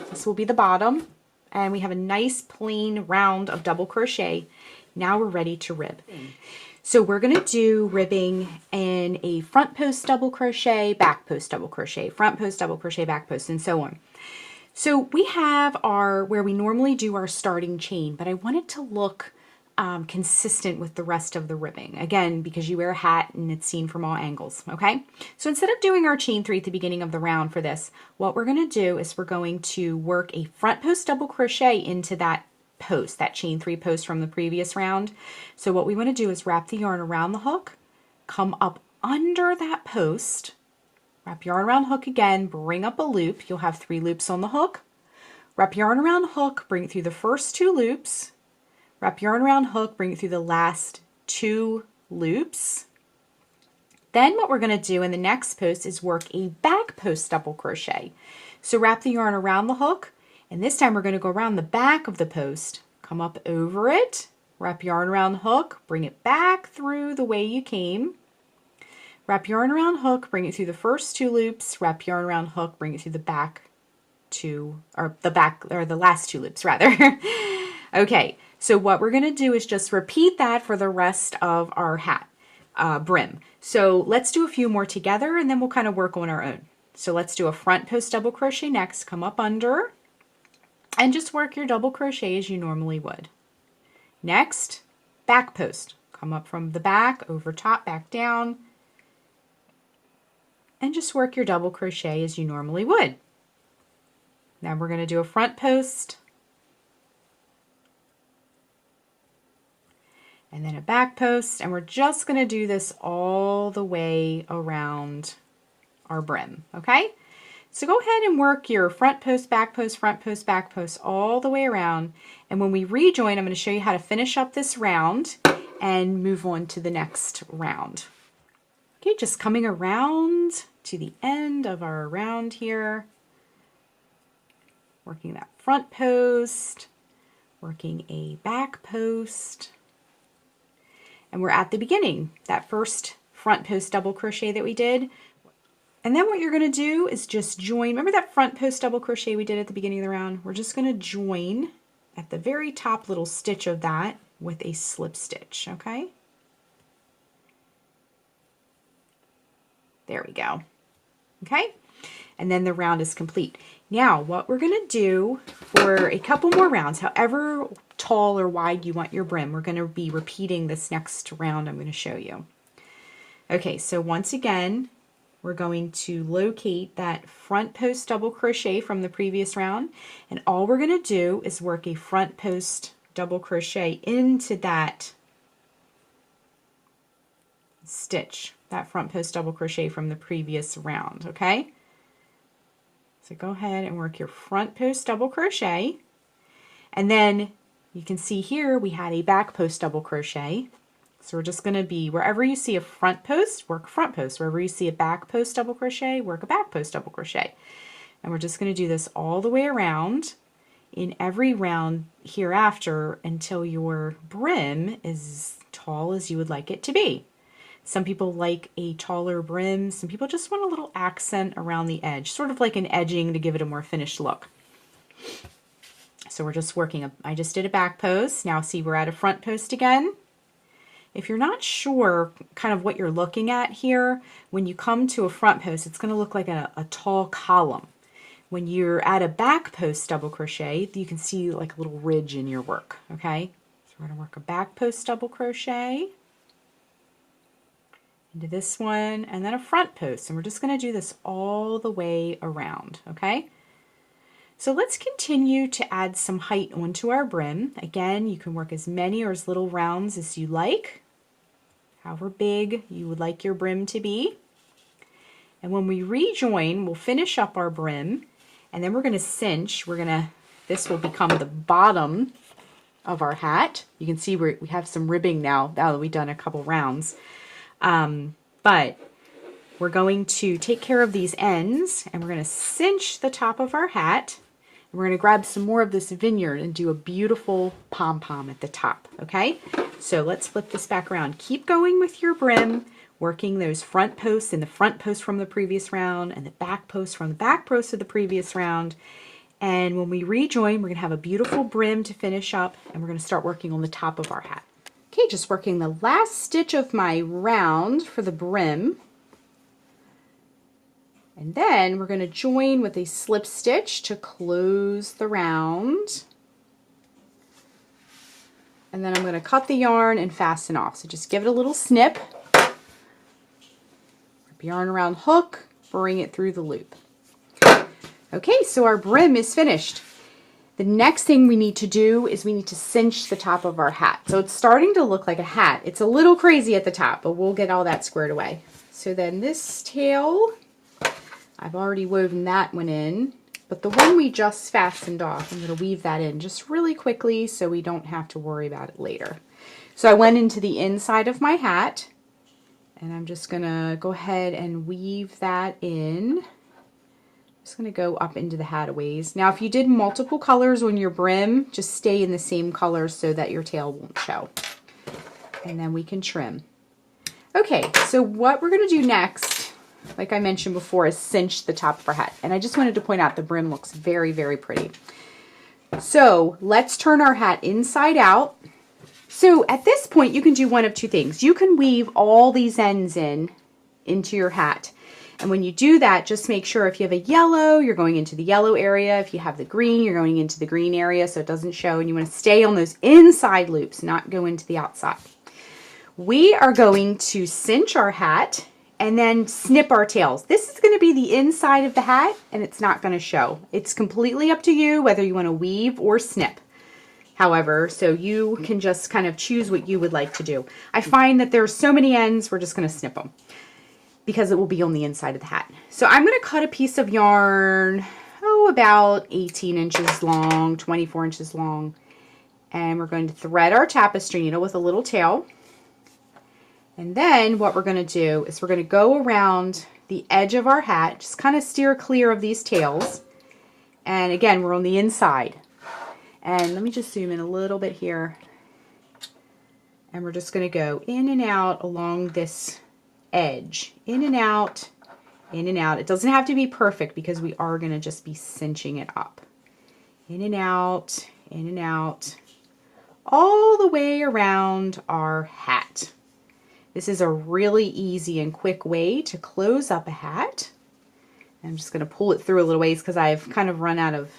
This will be the bottom, and we have a nice plain round of double crochet. Now we're ready to rib. So we're going to do ribbing in a front post double crochet, back post double crochet, front post double crochet, back post, and so on. So we have where we normally do our starting chain, but I want it to look consistent with the rest of the ribbing. Again, because you wear a hat and it's seen from all angles, okay? So instead of doing our chain 3 at the beginning of the round for this, what we're going to do is we're going to work a front post double crochet into that post, that chain 3 post from the previous round. So what we want to do is wrap the yarn around the hook, come up under that post, wrap yarn around hook again, bring up a loop. You'll have 3 loops on the hook. Wrap yarn around hook, bring it through the first 2 loops. Wrap yarn around hook, bring it through the last 2 loops. Then what we're going to do in the next post is work a back post double crochet. So wrap the yarn around the hook, and this time we're going to go around the back of the post, come up over it, wrap yarn around hook, bring it back through the way you came. Wrap yarn around hook, bring it through the first 2 loops, wrap yarn around hook, bring it through the back 2, or the last 2 loops rather. Okay, so what we're going to do is just repeat that for the rest of our hat brim. So let's do a few more together and then we'll kind of work on our own. So let's do a front post double crochet next, come up under, and just work your double crochet as you normally would. Next, back post. Come up from the back, over top, back down, and just work your double crochet as you normally would. Now we're going to do a front post, and then a back post, and we're just going to do this all the way around our brim, okay? So go ahead and work your front post, back post, front post, back post all the way around. And when we rejoin, I'm going to show you how to finish up this round and move on to the next round. Okay, just coming around to the end of our round here. Working that front post, working a back post. And we're at the beginning, that first front post double crochet that we did. And then what you're going to do is just join, remember that front post double crochet we did at the beginning of the round? We're just going to join at the very top little stitch of that with a slip stitch, okay? There we go. Okay? And then the round is complete. Now, what we're going to do for a couple more rounds, however tall or wide you want your brim, we're going to be repeating this next round I'm going to show you. Okay, so once again, we're going to locate that front post double crochet from the previous round, and all we're going to do is work a front post double crochet into that stitch, that front post double crochet from the previous round, okay? So go ahead and work your front post double crochet, and then you can see here we had a back post double crochet. So we're just going to be, wherever you see a front post, work a front post. Wherever you see a back post double crochet, work a back post double crochet. And we're just going to do this all the way around in every round hereafter until your brim is as tall as you would like it to be. Some people like a taller brim. Some people just want a little accent around the edge, sort of like an edging to give it a more finished look. So we're just working, I just did a back post. Now see, we're at a front post again. If you're not sure kind of what you're looking at here, when you come to a front post, it's going to look like a tall column. When you're at a back post double crochet, you can see like a little ridge in your work, okay? So we're going to work a back post double crochet into this one, and then a front post, and we're just going to do this all the way around, okay? So let's continue to add some height onto our brim. Again, you can work as many or as little rounds as you like, however big you would like your brim to be. And when we rejoin, we'll finish up our brim, and then we're going to cinch. This will become the bottom of our hat. You can see we have some ribbing now that we've done a couple rounds. But we're going to take care of these ends, and we're going to cinch the top of our hat. And we're going to grab some more of this vineyard and do a beautiful pom-pom at the top, okay? So let's flip this back around. Keep going with your brim, working those front posts and the front post from the previous round and the back post from the back post of the previous round. And when we rejoin, we're going to have a beautiful brim to finish up, and we're going to start working on the top of our hat. Okay, just working the last stitch of my round for the brim. And then we're going to join with a slip stitch to close the round. And then I'm going to cut the yarn and fasten off. So just give it a little snip. Wrap yarn around hook, bring it through the loop. Okay, so our brim is finished. The next thing we need to do is we need to cinch the top of our hat. So it's starting to look like a hat. It's a little crazy at the top, but we'll get all that squared away. So then this tail, I've already woven that one in, but the one we just fastened off, I'm going to weave that in just really quickly so we don't have to worry about it later. So I went into the inside of my hat, and I'm just going to go ahead and weave that in. Just going to go up into the hat a ways. Now if you did multiple colors on your brim, just stay in the same color so that your tail won't show. And then we can trim. Okay, so what we're going to do next, like I mentioned before, is cinch the top of our hat. And I just wanted to point out the brim looks very, very pretty. So let's turn our hat inside out. So at this point you can do one of two things. You can weave all these ends into your hat. And when you do that, just make sure if you have a yellow, you're going into the yellow area. If you have the green, you're going into the green area so it doesn't show. And you want to stay on those inside loops, not go into the outside. We are going to cinch our hat and then snip our tails. This is going to be the inside of the hat, and it's not going to show. It's completely up to you whether you want to weave or snip. However, so you can just kind of choose what you would like to do. I find that there's so many ends, we're just going to snip them, because it will be on the inside of the hat. So I'm going to cut a piece of yarn, about 18 inches long, 24 inches long. And we're going to thread our tapestry needle with a little tail. And then what we're going to do is we're going to go around the edge of our hat, just kind of steer clear of these tails. And again, we're on the inside. And let me just zoom in a little bit here. And we're just going to go in and out along this edge, in and out, in and out. It doesn't have to be perfect because we are going to just be cinching it up. In and out, all the way around our hat. This is a really easy and quick way to close up a hat. I'm just going to pull it through a little ways because I've kind of run out of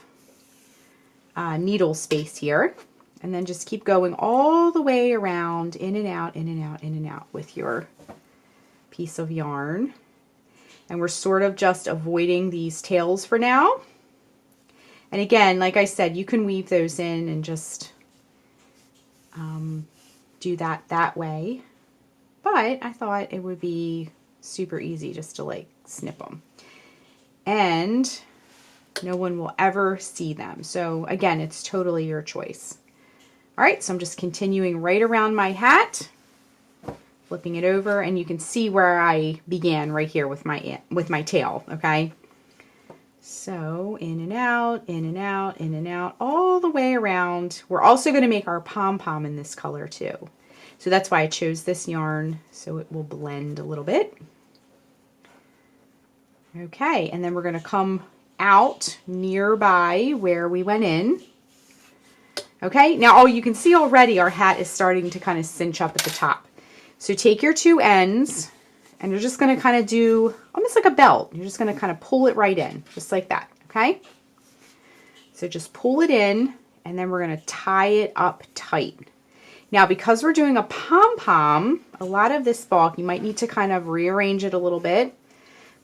needle space here. And then just keep going all the way around, in and out, in and out, in and out with your piece of yarn. And we're sort of just avoiding these tails for now. And again, like I said, you can weave those in and just do that way. But I thought it would be super easy just to like snip them. And no one will ever see them. So again, it's totally your choice. All right, so I'm just continuing right around my hat, flipping it over, and you can see where I began right here with my tail, okay? So in and out, in and out, in and out, all the way around. We're also going to make our pom-pom in this color too. So that's why I chose this yarn, so it will blend a little bit. Okay, and then we're going to come out nearby where we went in. Okay, now you can see already our hat is starting to kind of cinch up at the top. So take your two ends and you're just going to kind of do almost like a belt. You're just going to kind of pull it right in, just like that, okay? So just pull it in and then we're going to tie it up tight. Now, because we're doing a pom-pom, a lot of this bulk, you might need to kind of rearrange it a little bit.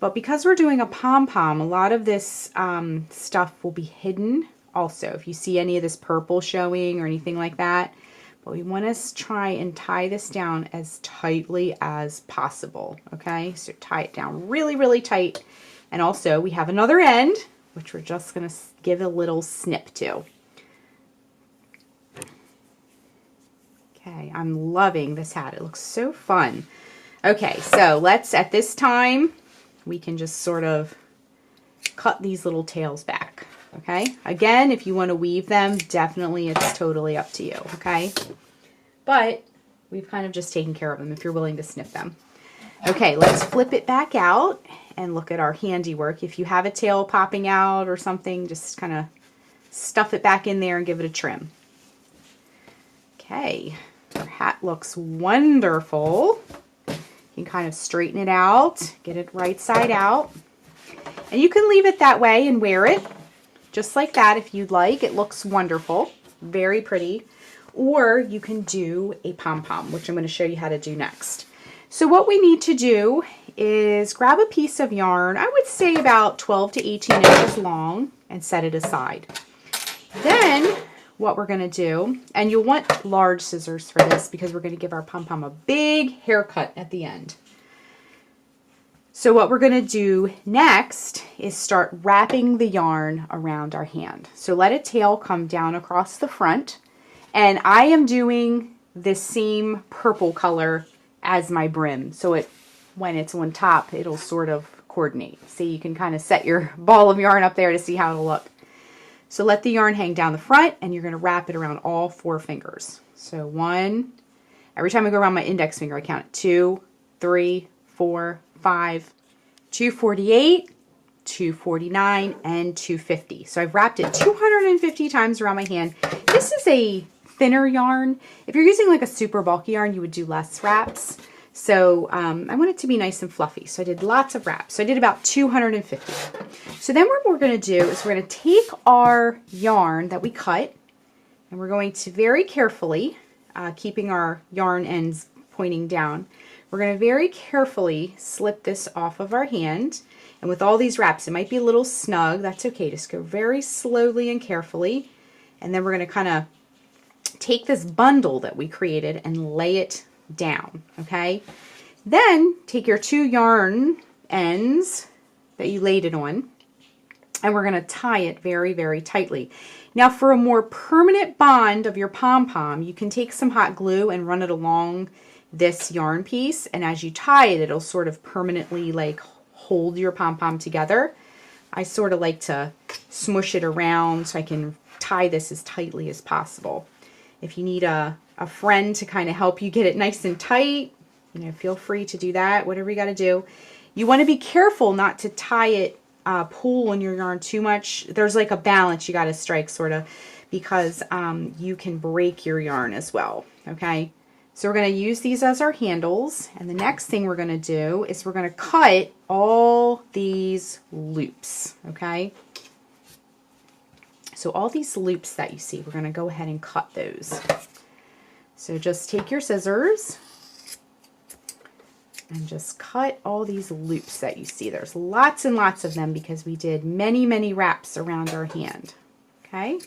But because we're doing a pom-pom, a lot of this stuff will be hidden also. If you see any of this purple showing or anything like that. But we want to try and tie this down as tightly as possible. Okay, so tie it down really, really tight. And also we have another end, which we're just going to give a little snip to. Okay, I'm loving this hat. It looks so fun. Okay, so let's, at this time, we can just sort of cut these little tails back. Okay, again, if you want to weave them, definitely it's totally up to you. Okay, but we've kind of just taken care of them if you're willing to snip them. Okay, let's flip it back out and look at our handiwork. If you have a tail popping out or something, just kind of stuff it back in there and give it a trim. Okay, our hat looks wonderful. You can kind of straighten it out, get it right side out. And you can leave it that way and wear it just like that if you'd like. It looks wonderful, very pretty. Or you can do a pom-pom, which I'm going to show you how to do next. So what we need to do is grab a piece of yarn, I would say about 12 to 18 inches long, and set it aside. Then what we're going to do, and you'll want large scissors for this because we're going to give our pom-pom a big haircut at the end. So what we're going to do next is start wrapping the yarn around our hand. So let a tail come down across the front, and I am doing this same purple color as my brim. So when it's on top, it'll sort of coordinate. See, you can kind of set your ball of yarn up there to see how it'll look. So let the yarn hang down the front, and you're going to wrap it around all 4 fingers. So 1, every time I go around my index finger, I count it. 2, 3, 4, 5, 248, 249, and 250. So I've wrapped it 250 times around my hand. This is a thinner yarn. If you're using like a super bulky yarn, you would do less wraps. So I want it to be nice and fluffy. So I did lots of wraps. So I did about 250. So then what we're going to do is we're going to take our yarn that we cut, and we're going to very carefully, keeping our yarn ends pointing down, we're going to very carefully slip this off of our hand. And with all these wraps, it might be a little snug. That's okay. Just go very slowly and carefully. And then we're going to kind of take this bundle that we created and lay it down. Okay. Then take your 2 yarn ends that you laid it on, and we're going to tie it very, very tightly. Now for a more permanent bond of your pom-pom, you can take some hot glue and run it along this yarn piece, and as you tie it, it'll sort of permanently like hold your pom-pom together. I sort of like to smush it around so I can tie this as tightly as possible. If you need a friend to kind of help you get it nice and tight, you know, feel free to do that, whatever you got to do. You want to be careful not to tie it, pull on your yarn too much. There's like a balance you got to strike sort of, because you can break your yarn as well. Okay. So we're going to use these as our handles, and the next thing we're going to do is we're going to cut all these loops, okay? So all these loops that you see, we're going to go ahead and cut those. So just take your scissors and just cut all these loops that you see. There's lots and lots of them because we did many, many wraps around our hand, okay?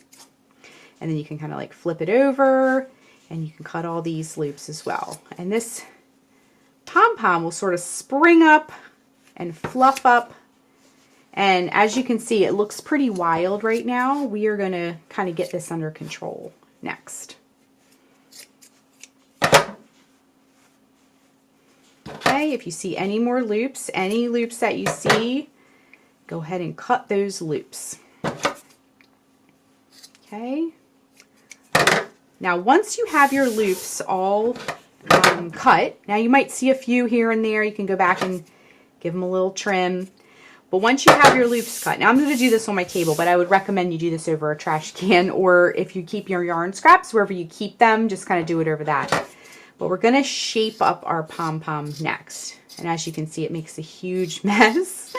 And then you can kind of like flip it over, and you can cut all these loops as well. And this pom-pom will sort of spring up and fluff up. And as you can see, it looks pretty wild right now. We are going to kind of get this under control next. Okay, if you see any more loops, any loops that you see, go ahead and cut those loops. Okay. Now, once you have your loops all cut, now you might see a few here and there. You can go back and give them a little trim. But once you have your loops cut, now I'm going to do this on my table, but I would recommend you do this over a trash can, or if you keep your yarn scraps, wherever you keep them, just kind of do it over that. But we're going to shape up our pom-pom next. And as you can see, it makes a huge mess,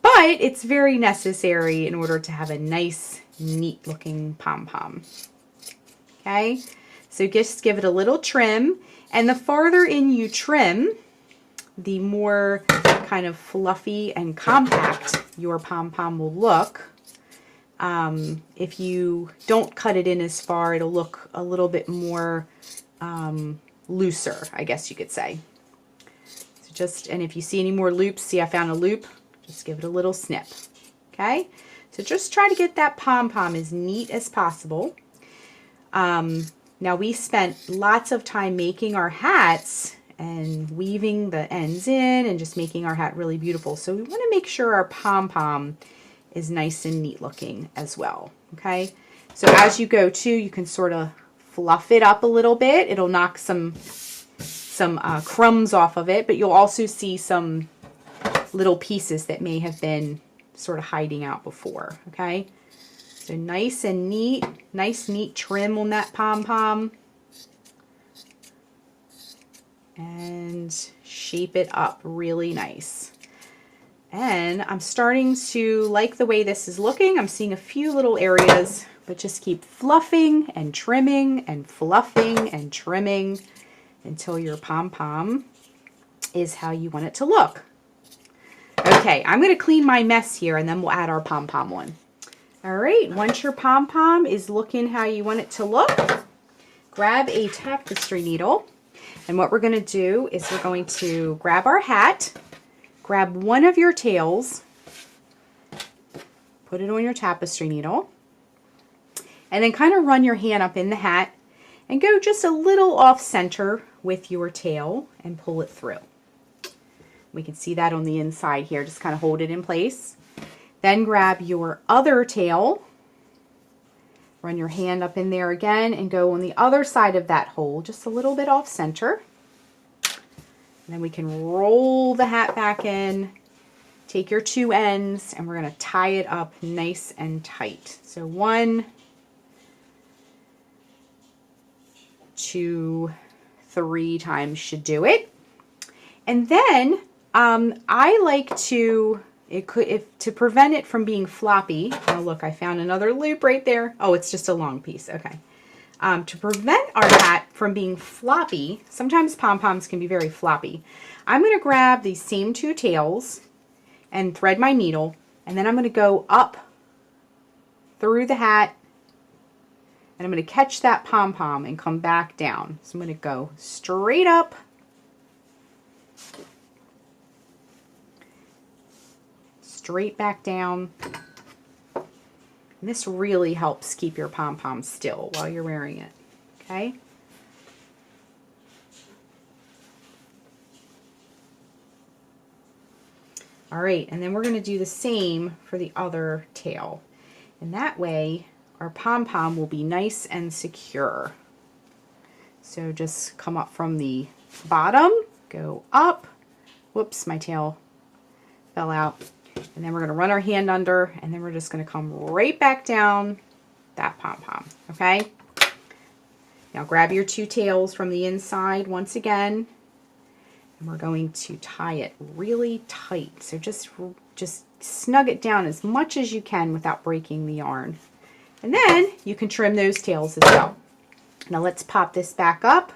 but it's very necessary in order to have a nice, neat looking pom-pom. Okay, so just give it a little trim, and the farther in you trim, the more kind of fluffy and compact your pom-pom will look. If you don't cut it in as far, it'll look a little bit more looser, I guess you could say. So and if you see any more loops, see I found a loop, just give it a little snip. Okay, so just try to get that pom-pom as neat as possible. Now we spent lots of time making our hats and weaving the ends in and just making our hat really beautiful. So we want to make sure our pom-pom is nice and neat looking as well. Okay, so as you go too, you can sort of fluff it up a little bit. It'll knock some crumbs off of it, but you'll also see some little pieces that may have been sort of hiding out before. Okay, so nice and neat, nice neat trim on that pom-pom, and shape it up really nice. And I'm starting to like the way this is looking. I'm seeing a few little areas, but just keep fluffing and trimming and fluffing and trimming until your pom-pom is how you want it to look. Okay, I'm going to clean my mess here and then we'll add our pom-pom on. All right, once your pom-pom is looking how you want it to look, grab a tapestry needle. And what we're going to do is we're going to grab our hat, grab one of your tails, put it on your tapestry needle, and then kind of run your hand up in the hat and go just a little off center with your tail and pull it through. We can see that on the inside here. Just kind of hold it in place. Then grab your other tail, run your hand up in there again and go on the other side of that hole, just a little bit off center. And then we can roll the hat back in, take your two ends, and we're going to tie it up nice and tight. So 1, 2, 3 times should do it. And then I like to, to prevent it from being floppy. Oh look, I found another loop right there. Oh, it's just a long piece. Okay. To prevent our hat from being floppy, sometimes pom-poms can be very floppy. I'm going to grab these same two tails and thread my needle, and then I'm going to go up through the hat, and I'm going to catch that pom-pom and come back down. So I'm going to go straight up, straight back down. And this really helps keep your pom-pom still while you're wearing it. Okay? All right, and then we're going to do the same for the other tail. And that way, our pom-pom will be nice and secure. So just come up from the bottom, go up. Whoops, my tail fell out. And then we're going to run our hand under, and then we're just going to come right back down that pom-pom, okay? Now grab your two tails from the inside once again, and we're going to tie it really tight. So just snug it down as much as you can without breaking the yarn. And then you can trim those tails as well. Now let's pop this back up,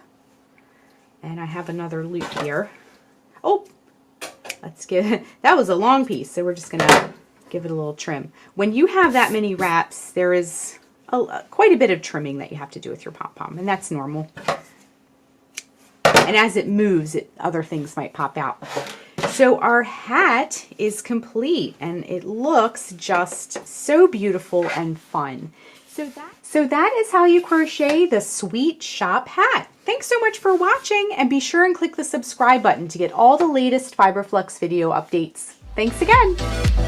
and I have another loop here. Oh! Let's give, that was a long piece, so we're just going to give it a little trim. When you have that many wraps, there is quite a bit of trimming that you have to do with your pom-pom, and that's normal. And as it moves, other things might pop out. So our hat is complete, and it looks just so beautiful and fun. So that is how you crochet the Sweet Shop hat. Thanks so much for watching, and be sure and click the subscribe button to get all the latest Fiber Flux video updates. Thanks again.